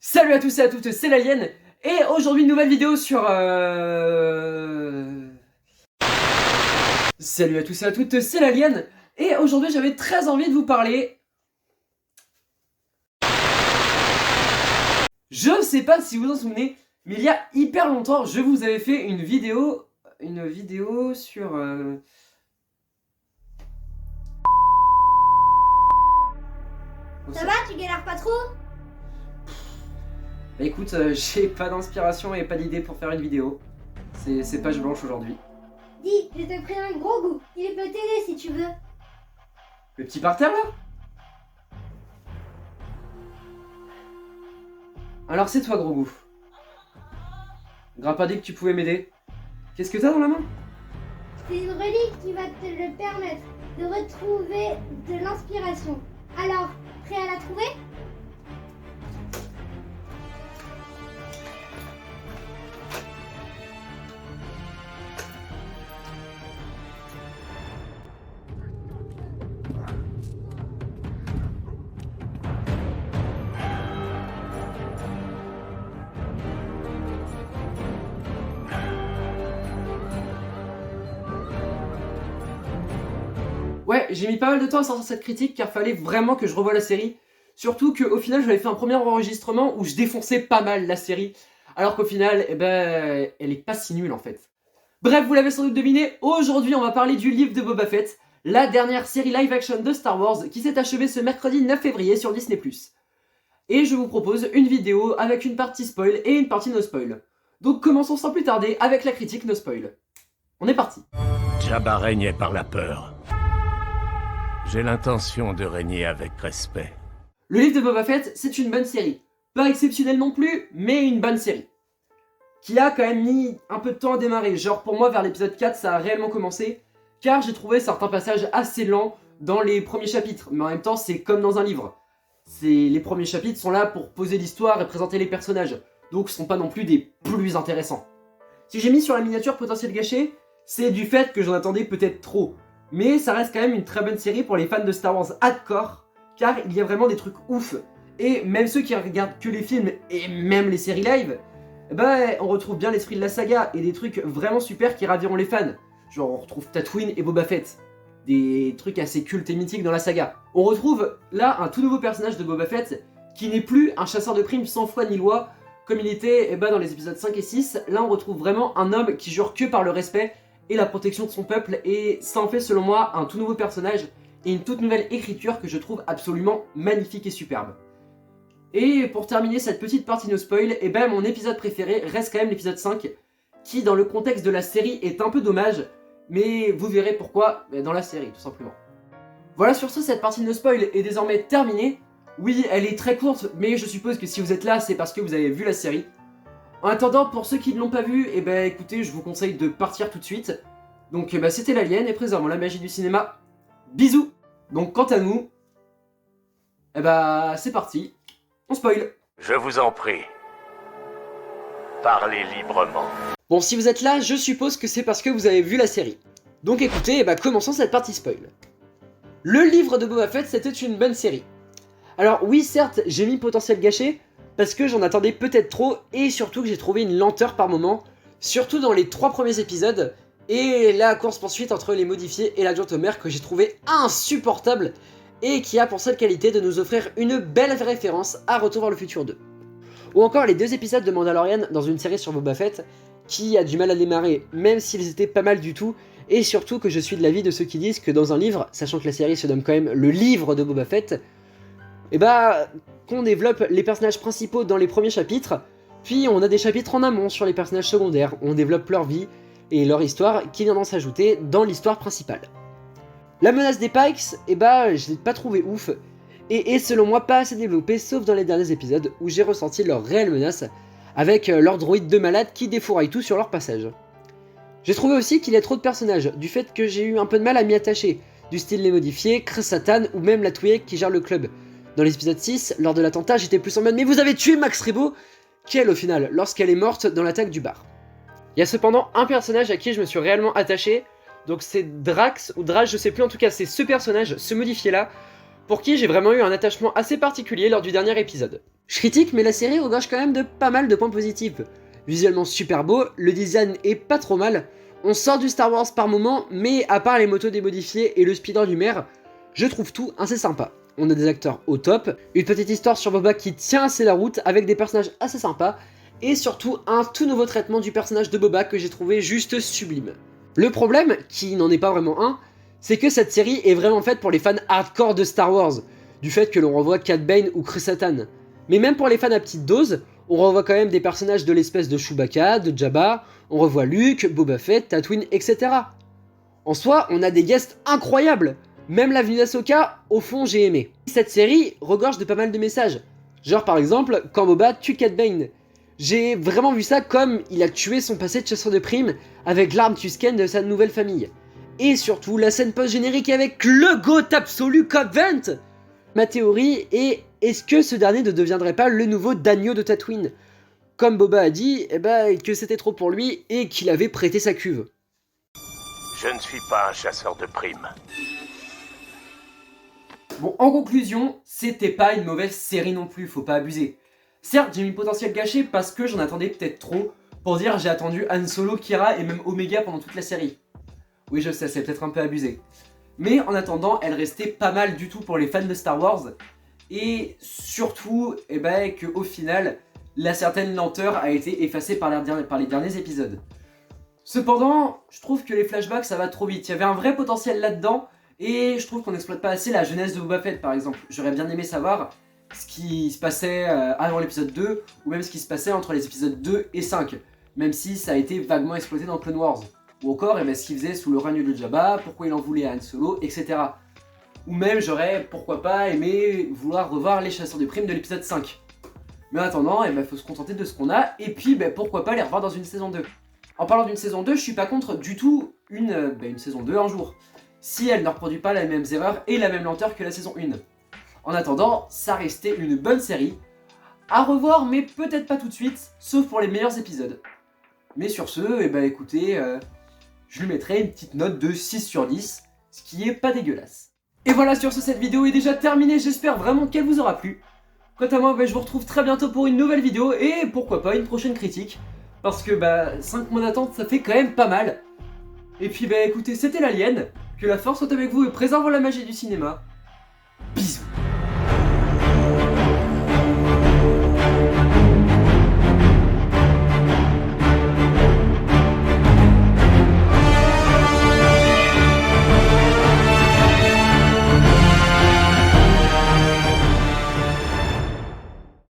Salut à tous et à toutes, c'est l'Alien, et aujourd'hui une nouvelle vidéo sur... Salut à tous et à toutes, c'est l'Alien, et aujourd'hui j'avais très envie de vous parler... Je sais pas si vous vous en souvenez, mais il y a hyper longtemps, je vous avais fait une vidéo sur... Ça va, tu galères pas trop? Bah écoute, j'ai pas d'inspiration et pas d'idée pour faire une vidéo. C'est page blanche aujourd'hui. Dis, je te prie un gros goût. Il peut t'aider si tu veux. Le petit parterre là? Alors c'est toi gros goût. Grappa dit que tu pouvais m'aider. Qu'est-ce que t'as dans la main? C'est une relique qui va te le permettre de retrouver de l'inspiration. Alors, prêt à la trouver? Ouais, j'ai mis pas mal de temps à sortir cette critique car fallait vraiment que je revoie la série. Surtout qu'au final j'avais fait un premier enregistrement où je défonçais pas mal la série. Alors qu'au final, eh ben, elle est pas si nulle en fait. Bref, vous l'avez sans doute deviné, aujourd'hui on va parler du livre de Boba Fett, la dernière série live action de Star Wars qui s'est achevée ce mercredi 9 février sur Disney+. Et je vous propose une vidéo avec une partie spoil et une partie no spoil. Donc commençons sans plus tarder avec la critique no spoil. On est parti. Jabba régnait par la peur. J'ai l'intention de régner avec respect. Le livre de Boba Fett, c'est une bonne série. Pas exceptionnelle non plus, mais une bonne série. Qui a quand même mis un peu de temps à démarrer. Genre pour moi, vers l'épisode 4, ça a réellement commencé. Car j'ai trouvé certains passages assez lents dans les premiers chapitres. Mais en même temps, c'est comme dans un livre. Les premiers chapitres sont là pour poser l'histoire et présenter les personnages. Donc ce sont pas non plus des plus intéressants. Si j'ai mis sur la miniature potentiel gâché, c'est du fait que j'en attendais peut-être trop. Mais ça reste quand même une très bonne série pour les fans de Star Wars hardcore, car il y a vraiment des trucs ouf. Et même ceux qui regardent que les films et même les séries live, bah on retrouve bien l'esprit de la saga et des trucs vraiment super qui raviront les fans. Genre on retrouve Tatooine et Boba Fett, des trucs assez cultes et mythiques dans la saga. On retrouve là un tout nouveau personnage de Boba Fett qui n'est plus un chasseur de primes sans foi ni loi comme il était dans les épisodes 5 et 6. Là on retrouve vraiment un homme qui jure que par le respect et la protection de son peuple, et ça en fait selon moi un tout nouveau personnage et une toute nouvelle écriture que je trouve absolument magnifique et superbe. Et pour terminer cette petite partie no spoil, et ben mon épisode préféré reste quand même l'épisode 5, qui dans le contexte de la série est un peu dommage, mais vous verrez pourquoi dans la série tout simplement. Voilà, sur ce, cette partie no spoil est désormais terminée. Oui, elle est très courte, mais je suppose que si vous êtes là, c'est parce que vous avez vu la série. En attendant, pour ceux qui ne l'ont pas vu, eh ben écoutez, je vous conseille de partir tout de suite. Donc c'était l'Alien et préservons la magie du cinéma. Bisous. Donc quant à nous, eh ben c'est parti, on spoil. Je vous en prie. Parlez librement. Bon, si vous êtes là, je suppose que c'est parce que vous avez vu la série. Donc écoutez, eh ben, commençons cette partie spoil. Le livre de Boba Fett, c'était une bonne série. Alors oui, certes, j'ai mis potentiel gâché, parce que j'en attendais peut-être trop, et surtout que j'ai trouvé une lenteur par moment, surtout dans les 3 premiers épisodes, et la course-poursuite entre les modifiés et l'adjointe au maire que j'ai trouvé insupportable, et qui a pour seule qualité de nous offrir une belle référence à Retour vers le futur 2. Ou encore les 2 épisodes de Mandalorian dans une série sur Boba Fett, qui a du mal à démarrer, même s'ils étaient pas mal du tout, et surtout que je suis de l'avis de ceux qui disent que dans un livre, sachant que la série se nomme quand même le livre de Boba Fett, et bah qu'on développe les personnages principaux dans les premiers chapitres, puis on a des chapitres en amont sur les personnages secondaires, on développe leur vie et leur histoire qui viendront s'ajouter dans l'histoire principale. La menace des Pikes, et bah je l'ai pas trouvé ouf, et est selon moi pas assez développée sauf dans les derniers épisodes où j'ai ressenti leur réelle menace, avec leur droïde de malade qui défouraille tout sur leur passage. J'ai trouvé aussi qu'il y a trop de personnages, du fait que j'ai eu un peu de mal à m'y attacher, du style les modifiés, Chris Satan ou même la Twi'lek qui gère le club. Dans l'épisode 6, lors de l'attentat, j'étais plus en mode « Mais vous avez tué Max Rebo !» qu'elle au final, lorsqu'elle est morte dans l'attaque du bar. Il y a cependant un personnage à qui je me suis réellement attaché, donc c'est Drax, ou Drax, je sais plus, en tout cas c'est ce personnage, ce modifié là, pour qui j'ai vraiment eu un attachement assez particulier lors du dernier épisode. Je critique, mais la série regorge quand même de pas mal de points positifs. Visuellement super beau, le design est pas trop mal, on sort du Star Wars par moment, mais à part les motos démodifiées et le speeder du maire, je trouve tout assez sympa. On a des acteurs au top, une petite histoire sur Boba qui tient assez la route avec des personnages assez sympas, et surtout un tout nouveau traitement du personnage de Boba que j'ai trouvé juste sublime. Le problème, qui n'en est pas vraiment un, c'est que cette série est vraiment faite pour les fans hardcore de Star Wars, du fait que l'on revoit Cad Bane ou Chrysanthemum. Mais même pour les fans à petite dose, on revoit quand même des personnages de l'espèce de Chewbacca, de Jabba, on revoit Luke, Boba Fett, Tatooine, etc. En soi, on a des guests incroyables. Même l'avenue d'Ahsoka, au fond, j'ai aimé. Cette série regorge de pas mal de messages. Genre par exemple, quand Boba tue Cad Bane. J'ai vraiment vu ça comme il a tué son passé de chasseur de primes avec l'arme Tusken de sa nouvelle famille. Et surtout, la scène post-générique avec le GOAT absolu Cobb Vanth. Ma théorie est, est-ce que ce dernier ne deviendrait pas le nouveau Daigneau de Tatooine? Comme Boba a dit, que c'était trop pour lui et qu'il avait prêté sa cuve. Je ne suis pas un chasseur de primes. Bon, en conclusion, c'était pas une mauvaise série non plus, faut pas abuser. Certes, j'ai mis le potentiel gâché parce que j'en attendais peut-être trop, pour dire j'ai attendu Han Solo, Kira et même Omega pendant toute la série. Oui, je sais, c'est peut-être un peu abusé. Mais en attendant, elle restait pas mal du tout pour les fans de Star Wars, et surtout, qu'au final, la certaine lenteur a été effacée par les derniers épisodes. Cependant, je trouve que les flashbacks ça va trop vite, il y avait un vrai potentiel là-dedans, et je trouve qu'on n'exploite pas assez la jeunesse de Boba Fett par exemple. J'aurais bien aimé savoir ce qui se passait avant l'épisode 2, ou même ce qui se passait entre les épisodes 2 et 5, même si ça a été vaguement exploité dans Clone Wars. Ou encore ce qu'il faisait sous le règne de Jabba, pourquoi il en voulait à Han Solo, etc. Ou même j'aurais, pourquoi pas, aimé vouloir revoir les chasseurs de primes de l'épisode 5. Mais en attendant, faut se contenter de ce qu'on a, et puis pourquoi pas les revoir dans une saison 2. En parlant d'une saison 2, je suis pas contre du tout une saison 2 un jour, si elle ne reproduit pas les mêmes erreurs et la même lenteur que la saison 1. En attendant, ça restait une bonne série, à revoir mais peut-être pas tout de suite, sauf pour les meilleurs épisodes. Mais sur ce, écoutez, je lui mettrai une petite note de 6 sur 10, ce qui est pas dégueulasse. Et voilà, sur ce, cette vidéo est déjà terminée, j'espère vraiment qu'elle vous aura plu. Quant à moi, je vous retrouve très bientôt pour une nouvelle vidéo, et pourquoi pas une prochaine critique, parce que 5 mois d'attente, ça fait quand même pas mal. Et puis écoutez, c'était l'Alien, que la force soit avec vous et préserve la magie du cinéma,